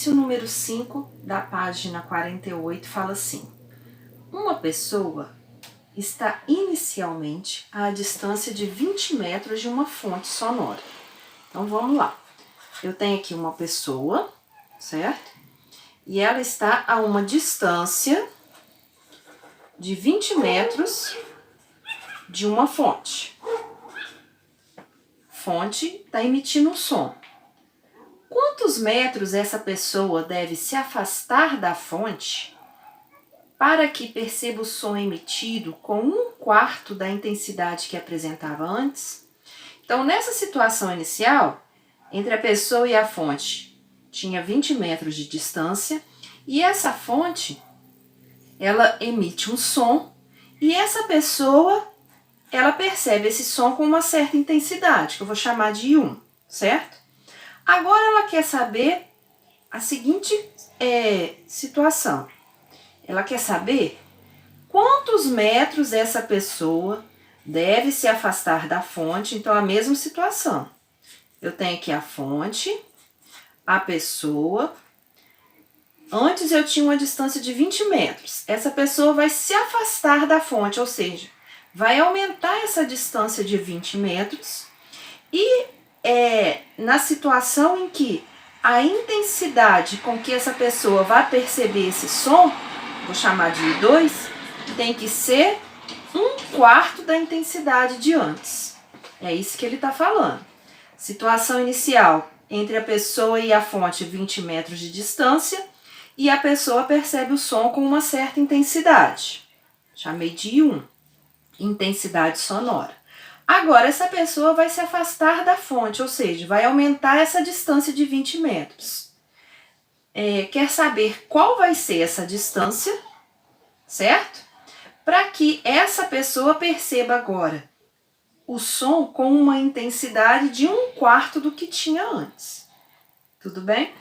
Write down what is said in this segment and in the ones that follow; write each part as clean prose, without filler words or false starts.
Exercício número 5 da página 48 fala assim: uma pessoa está inicialmente à distância de 20 metros de uma fonte sonora. Então vamos lá. Eu tenho aqui uma pessoa, certo? E ela está a uma distância de 20 metros de uma fonte. Fonte está emitindo um som. Quantos metros essa pessoa deve se afastar da fonte para que perceba o som emitido com 1/4 da intensidade que apresentava antes? Então, nessa situação inicial, entre a pessoa e a fonte, tinha 20 metros de distância, e essa fonte, ela emite um som, e essa pessoa, ela percebe esse som com uma certa intensidade, que eu vou chamar de 1, certo? Agora ela quer saber a seguinte situação. Ela quer saber quantos metros essa pessoa deve se afastar da fonte. Então, a mesma situação. Eu tenho aqui a fonte, a pessoa. Antes eu tinha uma distância de 20 metros. Essa pessoa vai se afastar da fonte, ou seja, vai aumentar essa distância de 20 metros. E na situação em que a intensidade com que essa pessoa vai perceber esse som, vou chamar de I2, tem que ser 1/4 da intensidade de antes. É isso que ele está falando. Situação inicial, entre a pessoa e a fonte, 20 metros de distância, e a pessoa percebe o som com uma certa intensidade. Chamei de 1, intensidade sonora. Agora, essa pessoa vai se afastar da fonte, ou seja, vai aumentar essa distância de 20 metros. Quer saber qual vai ser essa distância, certo? Para que essa pessoa perceba agora o som com uma intensidade de 1/4 do que tinha antes. Tudo bem?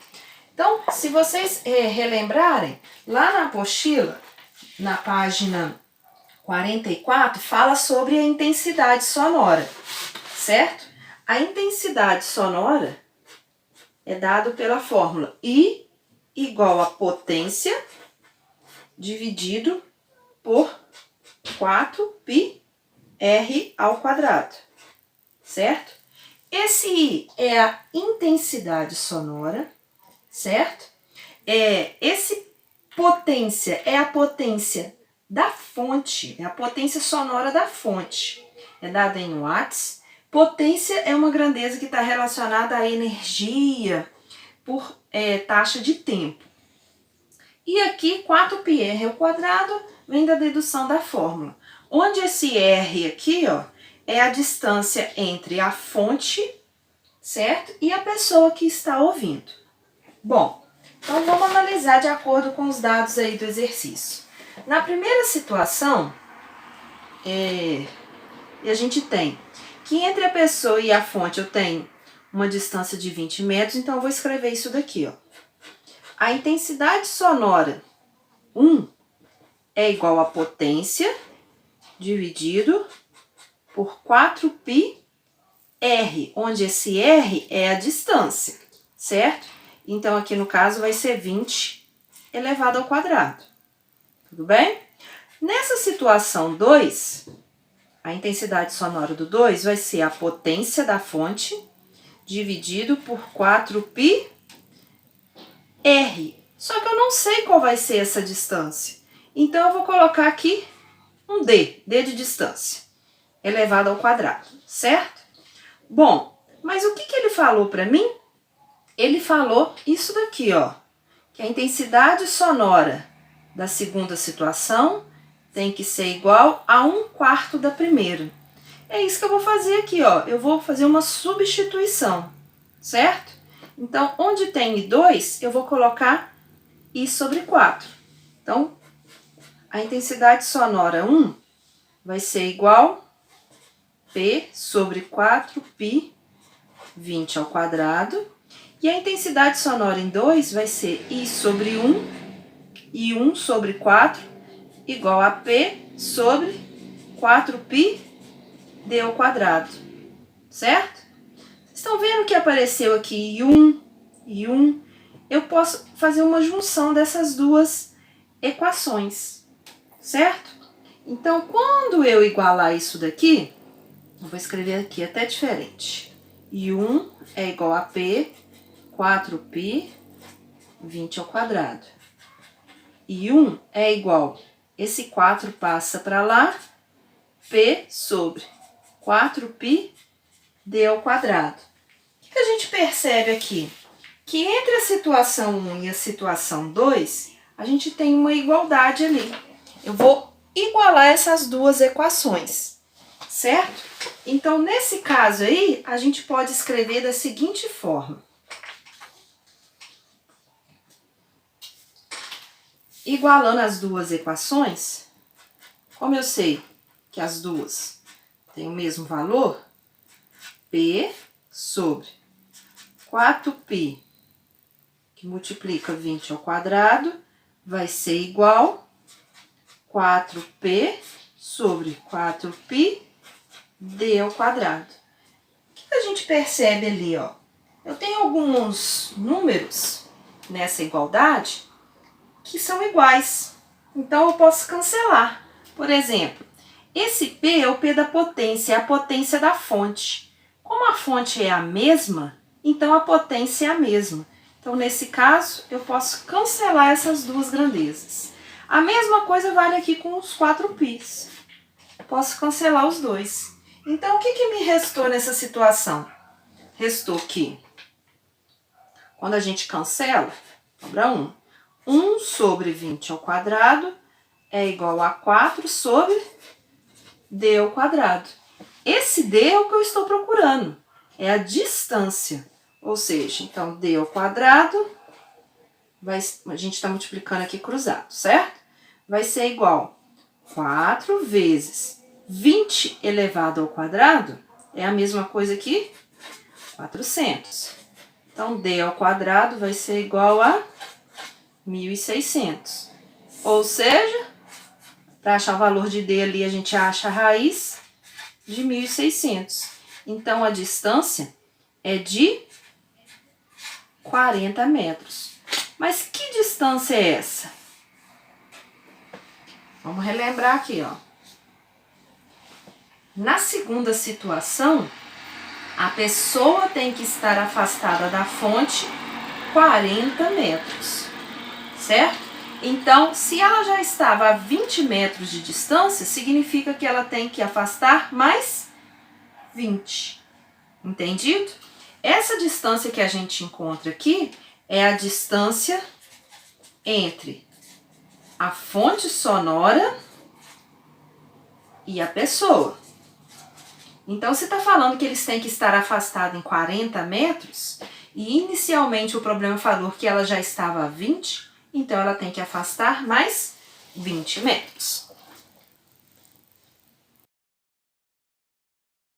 Então, se vocês relembrarem, lá na apostila, na página 44, fala sobre a intensidade sonora, certo? A intensidade sonora é dada pela fórmula I igual a potência dividido por 4πr ao quadrado, certo? Esse I é a intensidade sonora, certo? Esse potência é a potência da fonte, é a potência sonora da fonte. É dada em watts. Potência é uma grandeza que está relacionada à energia por taxa de tempo. E aqui, 4πr ao quadrado vem da dedução da fórmula. Onde esse R aqui, ó, é a distância entre a fonte, certo? E a pessoa que está ouvindo. Bom, então vamos analisar de acordo com os dados aí do exercício. Na primeira situação, a gente tem que entre a pessoa e a fonte eu tenho uma distância de 20 metros, então eu vou escrever isso daqui, ó. A intensidade sonora 1 é igual a potência dividido por 4πr, onde esse R é a distância, certo? Então, aqui no caso vai ser 20 elevado ao quadrado. Tudo bem? Nessa situação 2, a intensidade sonora do 2 vai ser a potência da fonte dividido por 4πr. Só que eu não sei qual vai ser essa distância. Então, eu vou colocar aqui um D de distância, elevado ao quadrado, certo? Bom, mas o que ele falou para mim? Ele falou isso daqui, ó, que a intensidade sonora da segunda situação tem que ser igual a 1/4 da primeira. É isso que eu vou fazer aqui, ó. Eu vou fazer uma substituição, certo? Então, onde tem I2, eu vou colocar I sobre 4. Então, a intensidade sonora 1 vai ser igual P sobre 4π 20 ao quadrado. E a intensidade sonora em 2 vai ser I sobre 1 e 1 sobre 4 igual a P sobre 4π d ao quadrado, certo? Vocês estão vendo que apareceu aqui I1, eu posso fazer uma junção dessas duas equações, certo? Então, quando eu igualar isso daqui, eu vou escrever aqui até diferente. I1 é igual a P, 4π, 20 ao quadrado. I1 é igual, esse 4 passa para lá, P sobre 4π d ao quadrado. O que a gente percebe aqui? Que entre a situação 1 e a situação 2, a gente tem uma igualdade ali. Eu vou igualar essas duas equações, certo? Então, nesse caso aí, a gente pode escrever da seguinte forma. Igualando as duas equações, como eu sei que as duas têm o mesmo valor, P sobre 4π, que multiplica 20 ao quadrado, vai ser igual 4p sobre 4π d ao quadrado. O que a gente percebe ali, ó? Eu tenho alguns números nessa igualdade que são iguais. Então, eu posso cancelar. Por exemplo, esse p é o p da potência, é a potência da fonte. Como a fonte é a mesma, então a potência é a mesma. Então, nesse caso, eu posso cancelar essas duas grandezas. A mesma coisa vale aqui com os 4πs. Posso cancelar os dois. Então, o que me restou nessa situação? Restou que, quando a gente cancela, sobra 1. 1 sobre 20 ao quadrado é igual a 4 sobre d ao quadrado. Esse d é o que eu estou procurando. É a distância. Ou seja, então, d ao quadrado, a gente está multiplicando aqui cruzado, certo? Vai ser igual a 4 vezes 20 elevado ao quadrado, é a mesma coisa que 400. Então, d ao quadrado vai ser igual a 1.600. Ou seja, para achar o valor de d ali, a gente acha a raiz de 1.600. Então, a distância é de 40 metros. Mas que distância é essa? Vamos relembrar aqui, ó. Na segunda situação, a pessoa tem que estar afastada da fonte 40 metros, certo? Então, se ela já estava a 20 metros de distância, significa que ela tem que afastar mais 20. Entendido? Essa distância que a gente encontra aqui é a distância entre a fonte sonora e a pessoa. Então, se está falando que eles têm que estar afastados em 40 metros, e inicialmente o problema falou que ela já estava a 20, então ela tem que afastar mais 20 metros.